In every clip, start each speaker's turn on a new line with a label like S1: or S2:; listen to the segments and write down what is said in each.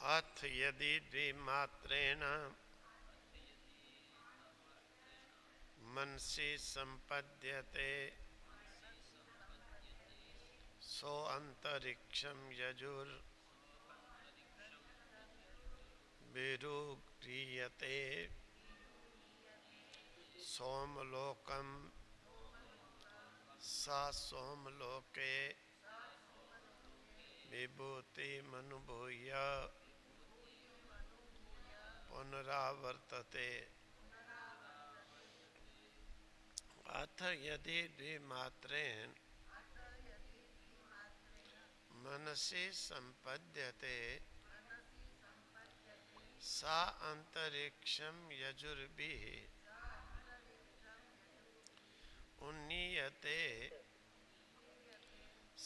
S1: अथ यदि द्विमात्रेण मनसि संपद्यते सो अंतरिक्षं यजुर्विरुह्रियते सोमलोकं स सोमलोके विभूतिमनुभूय पुनरावर्तते। अथ यदि द्विमात्रेण मनसि संपद्यते सा अंतरिक्षं यजुर्भिः उन्नीयते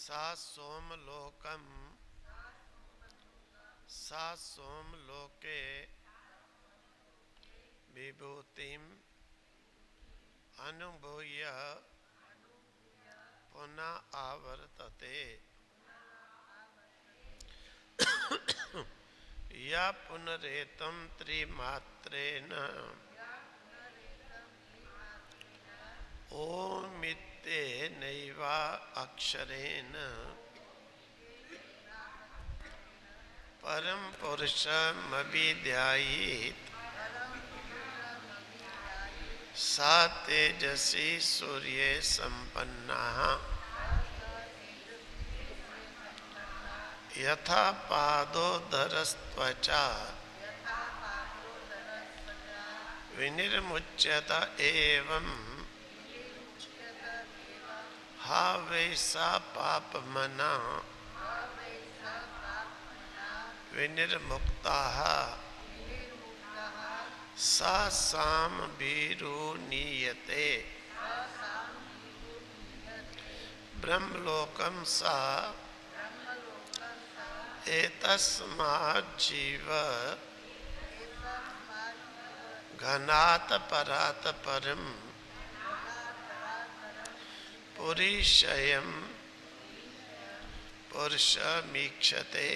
S1: सा सोमलोके विभूतिम् अनुभूय पुनः आवर्तते। या पुनरेतं त्रिमात्रेण ओमित्येनैवा अक्षरेण परं पुरुषमभिध्यायेत् सा तेजसी सूर्ये संपन्नः यथा पादोदरस्त्वचा विनिर्मुच्यत एवं हा वै सा पापमना विनिर्मुक्ताः सा सामभिरुनीयते ब्रह्मलोकं सा एतस्माज्जीव घनात् परात् परं पुरीशयं पुरुषमीक्षते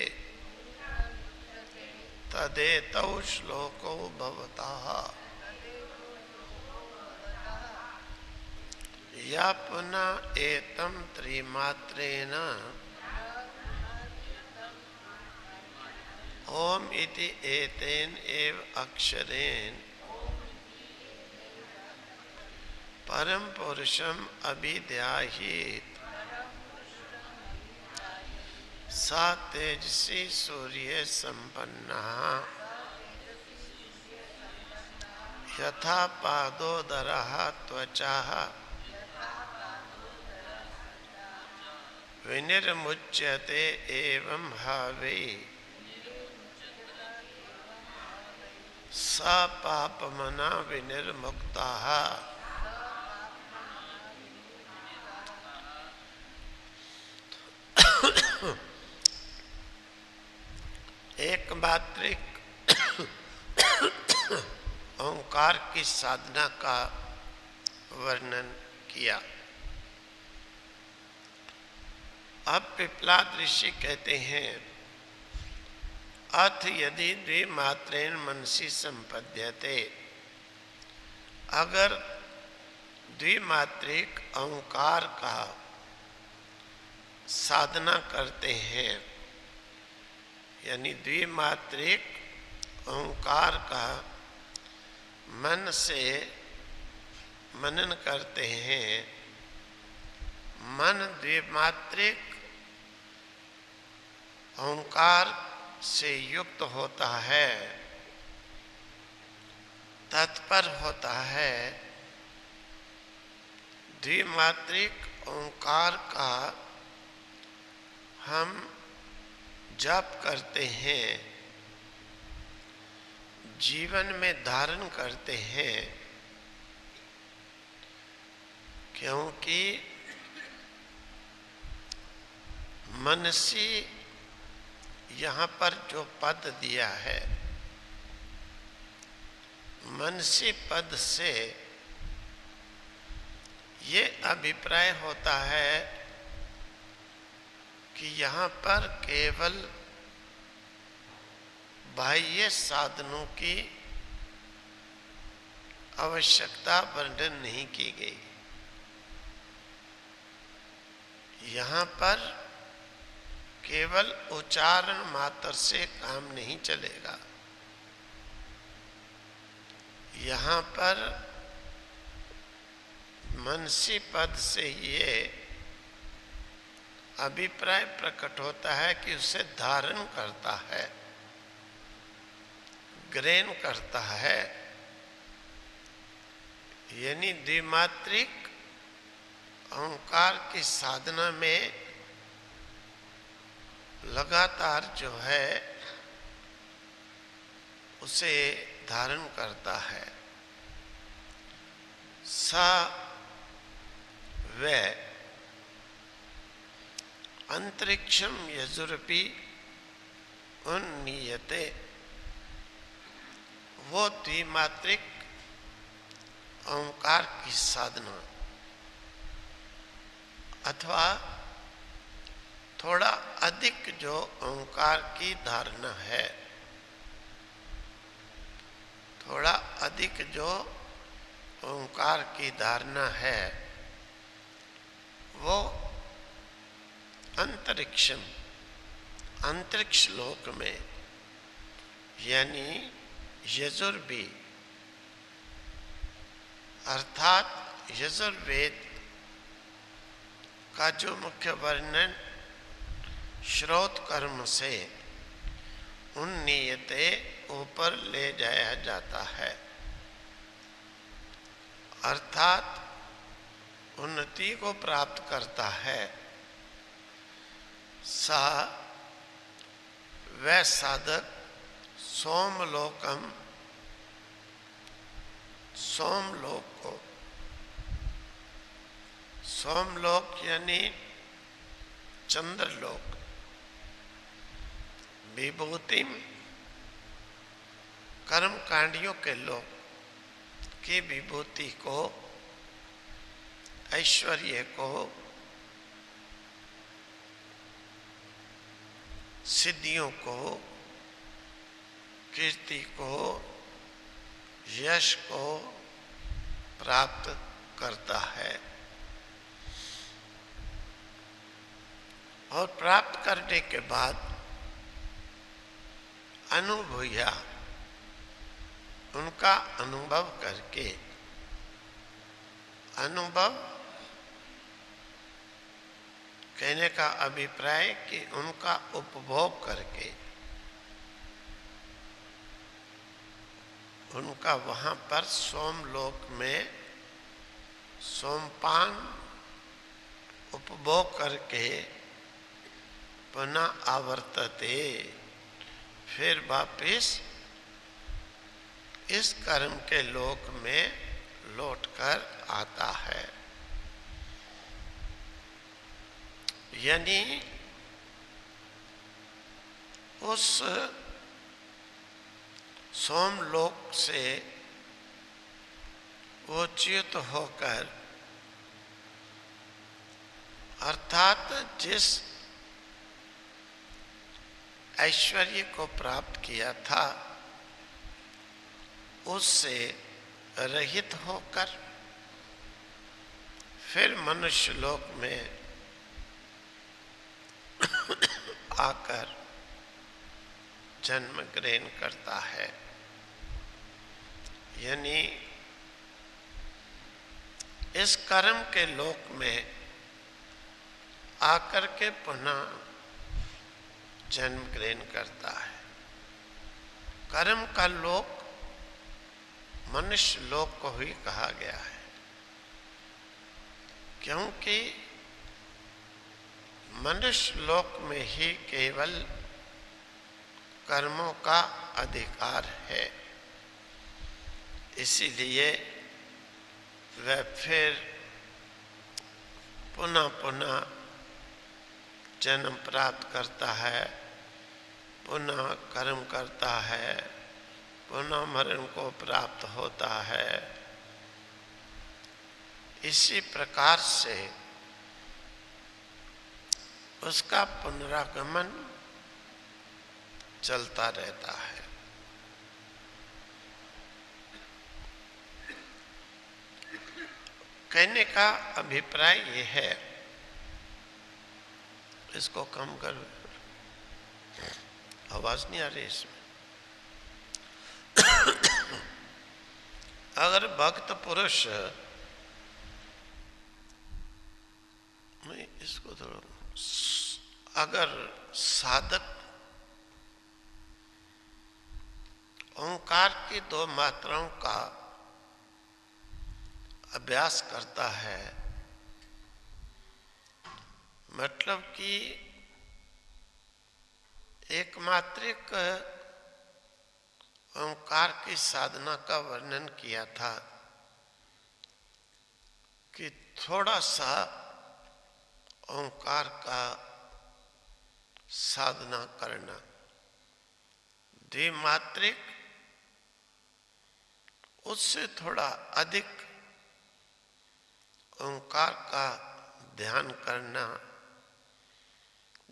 S1: तदेतौ श्लोकौ भवतः। या पुनः एतं त्रिमात्रेण ओम इति एतेन एव अक्षरेण परम पुरुषम अभिध्यायेत् सा तेजसी सूर्ये संपन्नः यथा पादोदरः त्वचः विनिर्मुच्यते एवं हा वै सा पापमना विनिर्मुक्ताः एकमात्रिक ओंकार की साधना का वर्णन किया। अब पिपलाद ऋषि कहते हैं अथ यदि द्विमात्रेण मनसि संपद्यते, अगर द्विमात्रिक ओंकार का साधना करते हैं यानी द्विमात्रिक ओंकार का मन से मनन करते हैं, मन द्विमात्रिक ओंकार से युक्त होता है, तत्पर होता है, द्विमात्रिक ओंकार का हम जप करते हैं, जीवन में धारण करते हैं, क्योंकि मनसी यहाँ पर जो पद दिया है, मनसी पद से ये अभिप्राय होता है कि यहाँ पर केवल बाह्य साधनों की आवश्यकता वर्णन नहीं की गई। यहाँ पर केवल उच्चारण मात्र से काम नहीं चलेगा। यहाँ पर मनसी पद से ये अभिप्राय प्रकट होता है कि उसे धारण करता है, ग्रहण करता है। यानी द्विमात्रिक ओंकार की साधना में लगातार जो है उसे धारण करता है। सा वे अंतरिक्षम यजुरपि उन्नीयते, वो द्विमात्रिक ओंकार की साधना अथवा थोड़ा अधिक जो ओंकार की धारणा है, थोड़ा अधिक जो ओंकार की धारणा है, वो अंतरिक्षम, अंतरिक्ष लोक में यानी यजुर्वेद अर्थात यजुर्वेद का जो मुख्य वर्णन श्रोत कर्म से उन्नीयते ऊपर ले जाया जाता है, अर्थात उन्नति को प्राप्त करता है। सा वह साधक सोमलोकम, सोमलोक को, सोमलोक यानी चंद्रलोक, विभूतिम कर्मकांडियों के लोक की विभूति को, ऐश्वर्य को, सिद्धियों को, कीर्ति को, यश को प्राप्त करता है। और प्राप्त करने के बाद अनुभूया, उनका अनुभव करके, अनुभव कहने का अभिप्राय कि उनका उपभोग करके, उनका वहां पर सोमलोक में सोमपान उपभोग करके पुनः आवर्तते, फिर वापिस इस कर्म के लोक में लौटकर आता है। यानी उस सोमलोक से वो च्युत होकर, अर्थात जिस ऐश्वर्य को प्राप्त किया था उससे रहित होकर फिर मनुष्य लोक में आकर जन्म ग्रहण करता है। यानी इस कर्म के लोक में आकर के पुनः जन्म ग्रहण करता है। कर्म का लोक मनुष्य लोक को ही कहा गया है, क्योंकि मनुष्य लोक में ही केवल कर्मों का अधिकार है। इसीलिए वह फिर पुनः पुनः जन्म प्राप्त करता है, पुनः कर्म करता है, पुनः मरण को प्राप्त होता है। इसी प्रकार से उसका पुनरागमन चलता रहता है। कहने का अभिप्राय ये है, इसको कम कर, आवाज नहीं आ रही इसमें। अगर भक्त पुरुष, मैं इसको थोड़ा, अगर साधक ओंकार की दो मात्राओं का अभ्यास करता है, मतलब कि एक मात्रिक ओंकार की साधना का वर्णन किया था कि थोड़ा सा ओंकार का साधना करना, द्विमात्रिक उससे थोड़ा अधिक ओंकार का ध्यान करना,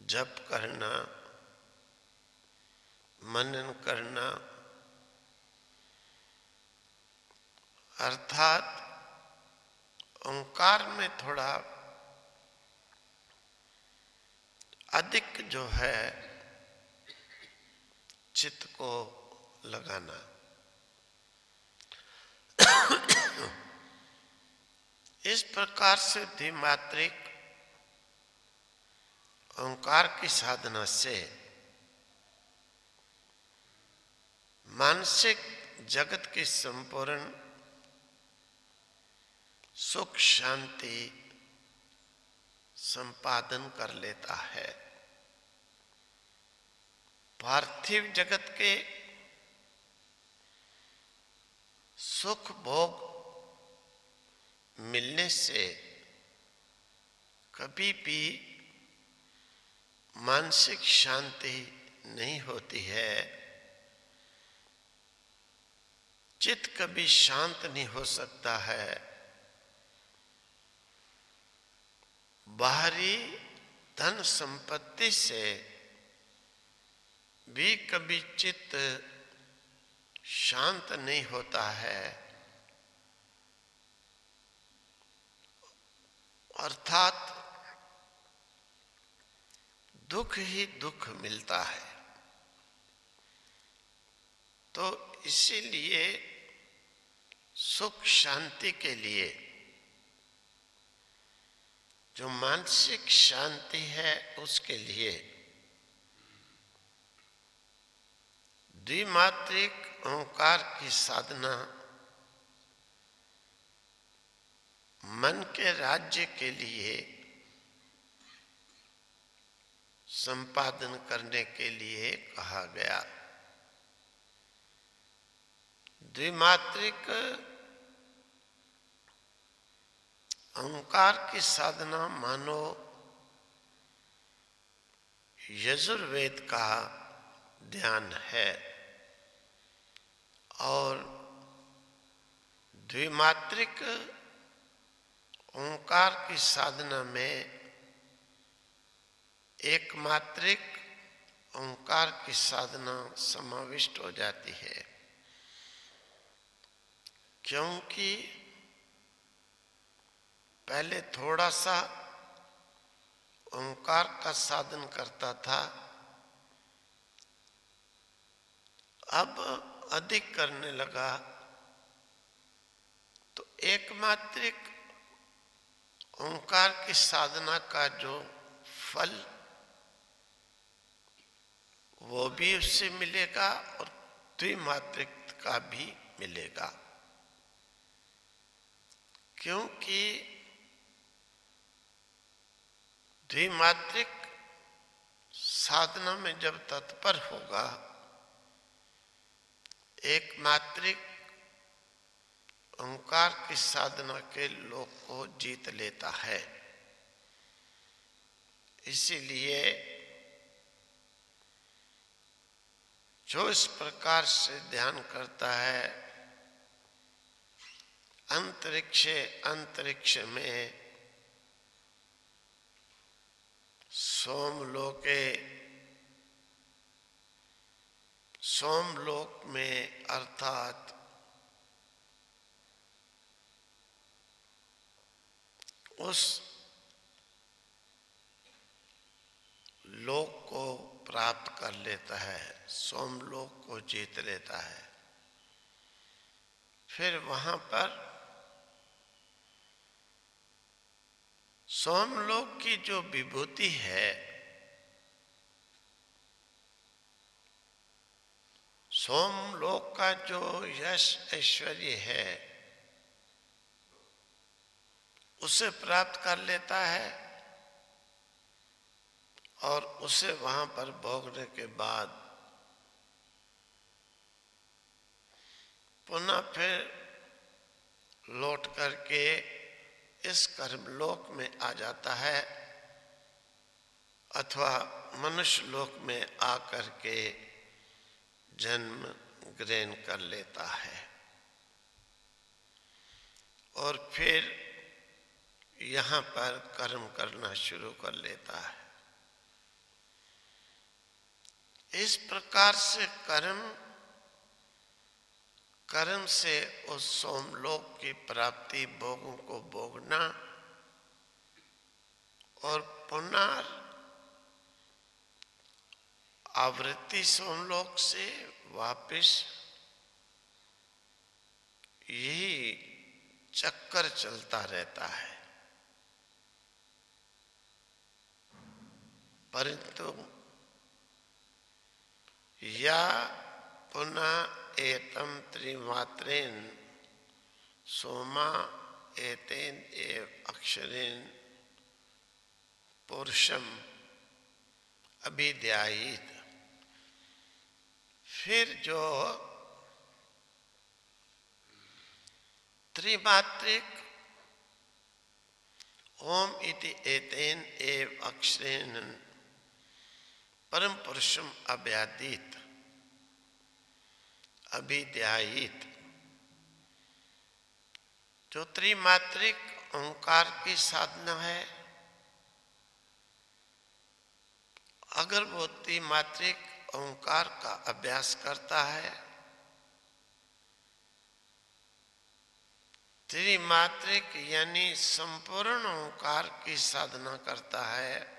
S1: जप करना, मनन करना, अर्थात ओंकार में थोड़ा अधिक जो है चित्त को लगाना। इस प्रकार से द्विमात्रिक ओंकार की साधना से मानसिक जगत की संपूर्ण सुख शांति संपादन कर लेता है। पार्थिव जगत के सुख भोग मिलने से कभी भी मानसिक शांति नहीं होती है, चित्त कभी शांत नहीं हो सकता है, बाहरी धन संपत्ति से भी कभी चित्त शांत नहीं होता है, अर्थात दुख ही दुख मिलता है। तो इसीलिए सुख शांति के लिए, जो मानसिक शांति है उसके लिए द्विमात्रिक ओंकार की साधना मन के राज्य के लिए संपादन करने के लिए कहा गया। द्विमात्रिक ओंकार की साधना मानो यजुर्वेद का ध्यान है, और द्विमात्रिक ओंकार की साधना में एक मात्रिक ओंकार की साधना समाविष्ट हो जाती है, क्योंकि पहले थोड़ा सा ओंकार का साधन करता था, अब अधिक करने लगा, तो एक मात्रिक ओंकार की साधना का जो फल वो भी उससे मिलेगा और द्विमात्रिक का भी मिलेगा, क्योंकि द्विमात्रिक साधना में जब तत्पर होगा, एक मात्रिक ओंकार की साधना के लोक को जीत लेता है। इसीलिए जो इस प्रकार से ध्यान करता है, अंतरिक्ष में सोमलोक में अर्थात उस लोक को प्राप्त कर लेता है, सोमलोक को जीत लेता है। फिर वहां पर सोमलोक की जो विभूति है, सोमलोक का जो यश ऐश्वर्य है, उसे प्राप्त कर लेता है और उसे वहां पर भोगने के बाद पुनः फिर लौट करके इस कर्मलोक में आ जाता है अथवा मनुष्य लोक में आकर के जन्म ग्रहण कर लेता है और फिर यहाँ पर कर्म करना शुरू कर लेता है। इस प्रकार से कर्म से उस सोमलोक की प्राप्ति, भोगों को भोगना और पुनः आवृत्ति सोमलोक से वापिस, यही चक्कर चलता रहता है। परंतु या पुनः एतम त्रिमात्रेन सोमा एतेन एव अक्षरेण पुरुषम अभिध्यायेत। फिर जो त्रिमात्रिक ओम इति एतेन एव अक्षरेण परम पुरुषम अभ्यादीत अभिध्यायेत, जो त्रिमात्रिक ओंकार की साधना है, अगर वो त्रिमात्रिक ओंकार का अभ्यास करता है, त्रिमात्रिक यानी संपूर्ण ओंकार की साधना करता है,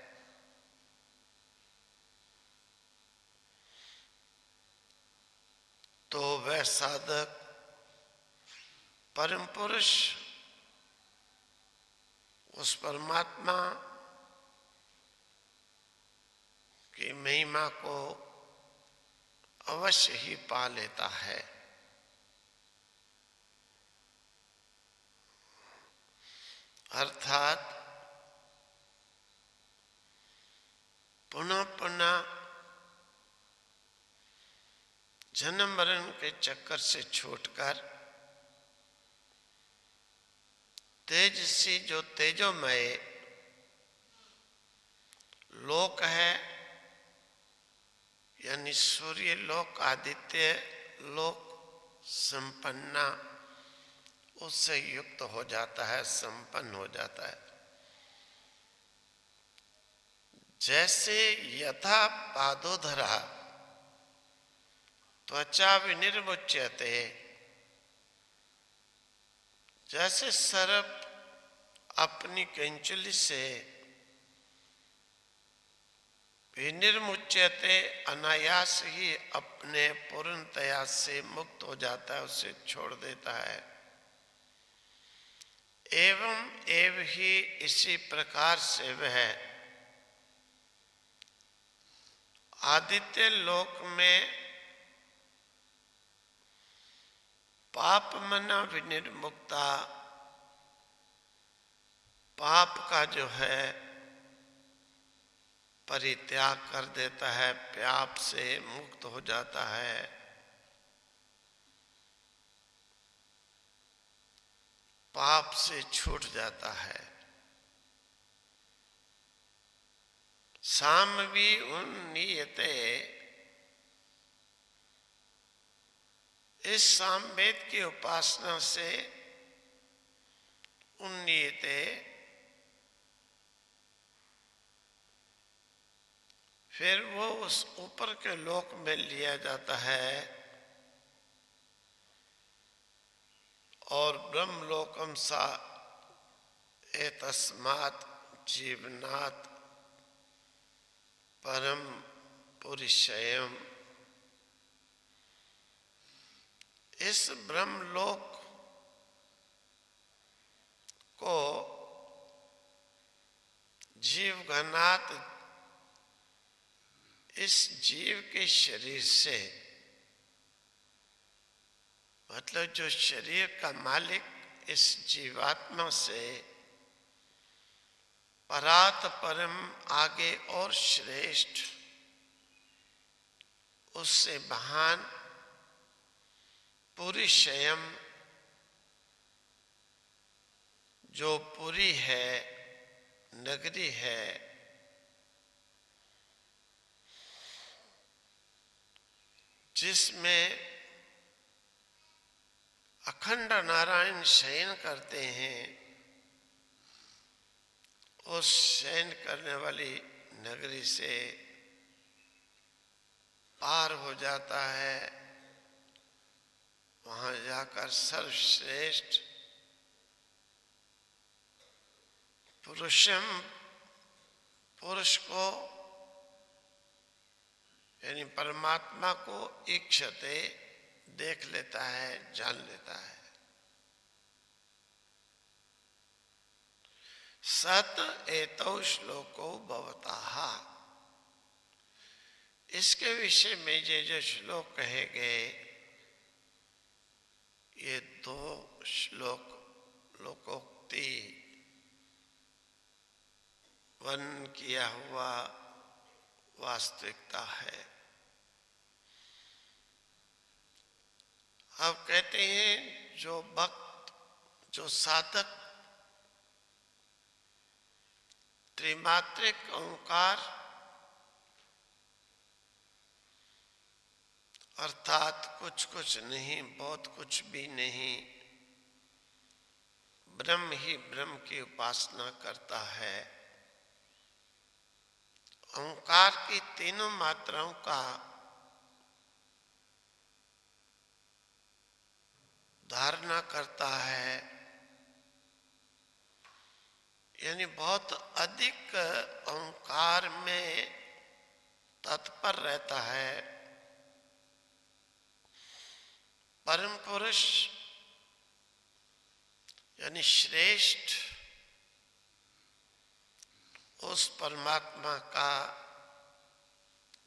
S1: तो वह साधक परम पुरुष उस परमात्मा की महिमा को अवश्य ही पा लेता है। अर्थात पुनः पुनः जन्म मरण के चक्कर से छूटकर तेजसी, जो तेजोमय लोक है, यानी सूर्य लोक, आदित्य लोक संपन्ना, उससे युक्त हो जाता है, संपन्न हो जाता है। जैसे यथा पादोधरा त्वचा विनिर्मुच्यते, जैसे सर्प अपनी कैंचुली से विनिर्मुच्यते, अनायास ही अपने पूर्णतया से मुक्त हो जाता है, उसे छोड़ देता है। एवं एव ही इसी प्रकार से वह आदित्य लोक में पाप मना विनिर्मुक्ता, पाप का जो है परित्याग कर देता है, पाप से मुक्त हो जाता है। पाप से छूट जाता है। सामवी उन्नीयते, इस सामवेद की उपासना से उन्नीयते, फिर वो उस ऊपर के लोक में लिया जाता है और ब्रह्मलोकम सा एतस्मात् जीवनात् परम पुरुषयम्, इस ब्रह्मलोक को जीवघनात्, इस जीव के शरीर से, मतलब जो शरीर का मालिक इस जीवात्मा से परात परम आगे और श्रेष्ठ, उससे महान पुरुषयम्, जो पुरी है, नगरी है, जिसमें अखंड नारायण शयन करते हैं, उस शयन करने वाली नगरी से पार हो जाता है। वहां जाकर सर्वश्रेष्ठ पुरुषम, पुरुष को यानी परमात्मा को इक्षते, देख लेता है, जान लेता है। सत एतौ श्लोको भवतः, इसके विषय में ये जो श्लोक कहे गए, ये दो श्लोक लोकोक्ति वर्णन किया हुआ वास्तविकता है। अब कहते हैं जो भक्त, जो साधक त्रिमात्रिक ओंकार अर्थात कुछ कुछ नहीं, बहुत कुछ भी नहीं, ब्रह्म ही ब्रह्म की उपासना करता है, ओंकार की तीनों मात्राओं का धारणा करता है, यानी बहुत अधिक ओंकार में तत्पर रहता है। परम पुरुष यानी श्रेष्ठ उस परमात्मा का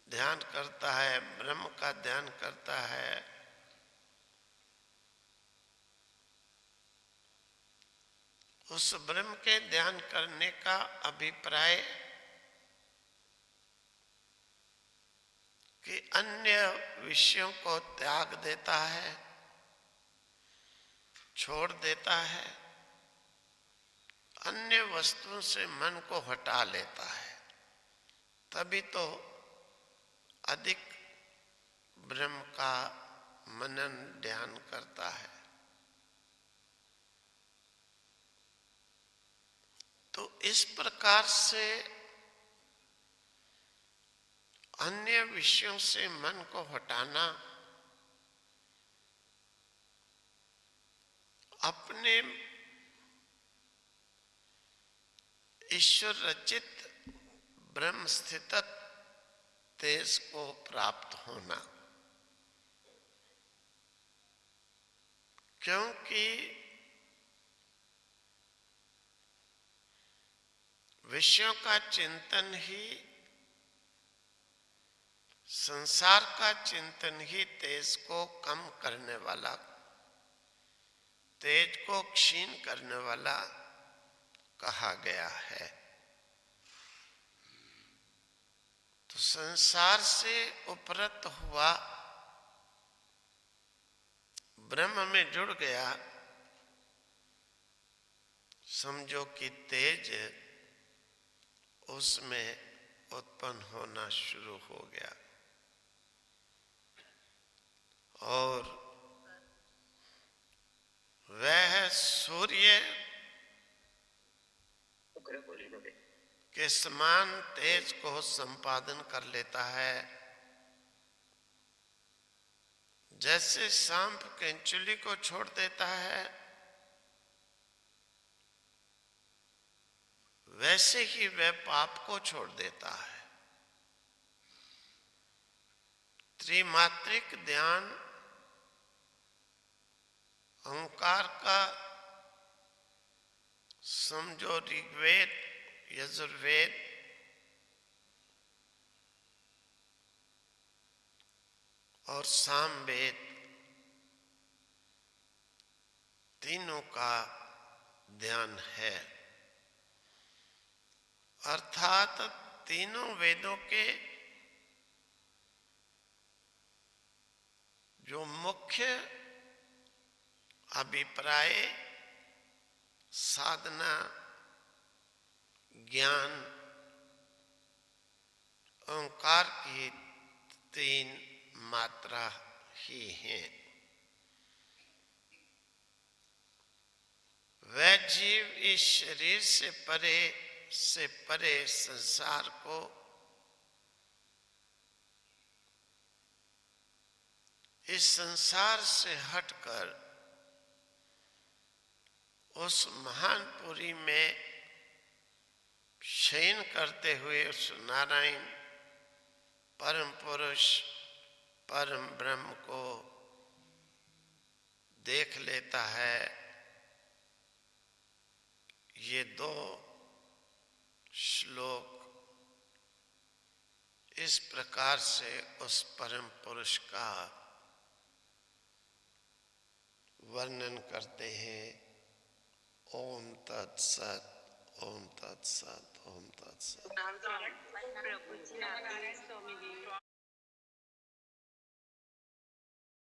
S1: ध्यान करता है, ब्रह्म का ध्यान करता है। उस ब्रह्म के ध्यान करने का अभिप्राय कि अन्य विषयों को त्याग देता है, छोड़ देता है, अन्य वस्तुओं से मन को हटा लेता है, तभी तो अधिक ब्रह्म का मनन ध्यान करता है। तो इस प्रकार से अन्य विषयों से मन को हटाना अपने ईश्वर रचित ब्रह्म स्थित तेज को प्राप्त होना, क्योंकि विषयों का चिंतन ही, संसार का चिंतन ही तेज को कम करने वाला, तेज को क्षीण करने वाला कहा गया है। तो संसार से उपरत हुआ ब्रह्म में जुड़ गया, समझो कि तेज उसमें उत्पन्न होना शुरू हो गया। और वह सूर्य के समान तेज को संपादन कर लेता है। जैसे सांप केंचुली को छोड़ देता है, वैसे ही वह पाप को छोड़ देता है। त्रिमात्रिक ध्यान ओंकार का समझो ऋग्वेद, यजुर्वेद और सामवेद तीनों का ध्यान है। अर्थात तीनों वेदों के जो मुख्य अभिप्राय, साधना, ज्ञान ओंकार की तीन मात्रा ही हैं। वह जीव इस शरीर से परे संसार को इस संसार से हटकर उस महान पुरी में शयन करते हुए उस नारायण परम पुरुष परम ब्रह्म को देख लेता है। ये दो श्लोक इस प्रकार से उस परम पुरुष का वर्णन करते हैं। ओम तत्सत, ओम तत्सत, ओम तत्सत।